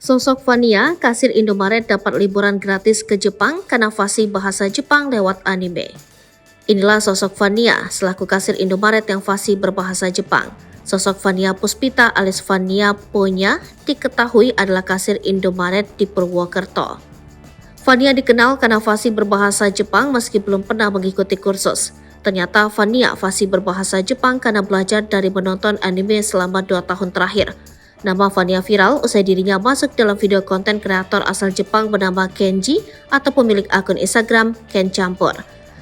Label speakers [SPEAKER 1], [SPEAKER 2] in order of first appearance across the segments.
[SPEAKER 1] Sosok Fania, kasir Indomaret dapat liburan gratis ke Jepang karena fasih bahasa Jepang lewat anime. Inilah sosok Fania, selaku kasir Indomaret yang fasih berbahasa Jepang. Sosok Fania Puspita alias Fania Ponya diketahui adalah kasir Indomaret di Purwokerto. Fania dikenal karena fasih berbahasa Jepang meski belum pernah mengikuti kursus. Ternyata Fania fasih berbahasa Jepang karena belajar dari menonton anime selama 2 tahun terakhir. Nama Fania viral usai dirinya masuk dalam video konten kreator asal Jepang bernama Kenji atau pemilik akun Instagram Ken Campur.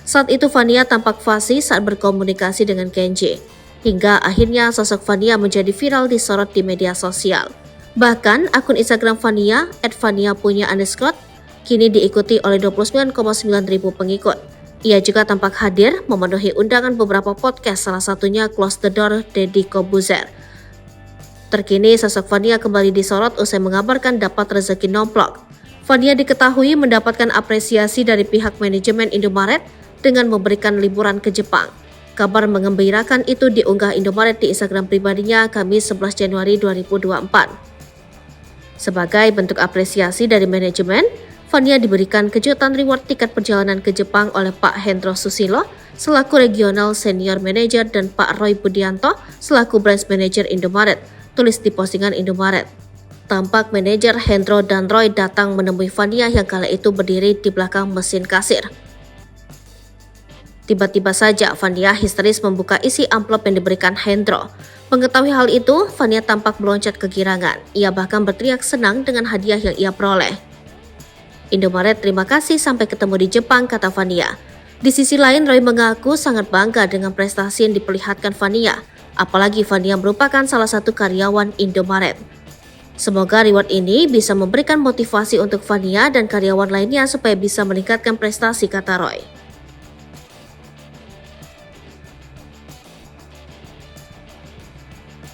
[SPEAKER 1] Saat itu Fania tampak fasih saat berkomunikasi dengan Kenji. Hingga akhirnya sosok Fania menjadi viral disorot di media sosial. Bahkan akun Instagram Fania @fania_punya_ kini diikuti oleh 29,9 ribu pengikut. Ia juga tampak hadir memenuhi undangan beberapa podcast, salah satunya Close the Door Deddy Kobuzer. Terkini sosok Fania kembali disorot usai mengabarkan dapat rezeki nomplok. Fania diketahui mendapatkan apresiasi dari pihak manajemen Indomaret dengan memberikan liburan ke Jepang. Kabar mengembirakan itu diunggah Indomaret di Instagram pribadinya Kamis 11 Januari 2024. Sebagai bentuk apresiasi dari manajemen, Fania diberikan kejutan reward tiket perjalanan ke Jepang oleh Pak Hendro Susilo selaku Regional Senior Manager dan Pak Roy Budianto selaku Branch Manager Indomaret, tulis di postingan Indomaret. Tampak manajer Hendro dan Roy datang menemui Fania yang kala itu berdiri di belakang mesin kasir. Tiba-tiba saja Fania histeris membuka isi amplop yang diberikan Hendro. Mengetahui hal itu, Fania tampak meloncat kegirangan. Ia bahkan berteriak senang dengan hadiah yang ia peroleh. Indomaret terima kasih, sampai ketemu di Jepang, kata Fania. Di sisi lain, Roy mengaku sangat bangga dengan prestasi yang diperlihatkan Fania. Apalagi Fania merupakan salah satu karyawan Indomaret. Semoga reward ini bisa memberikan motivasi untuk Fania dan karyawan lainnya supaya bisa meningkatkan prestasi, kata Roy.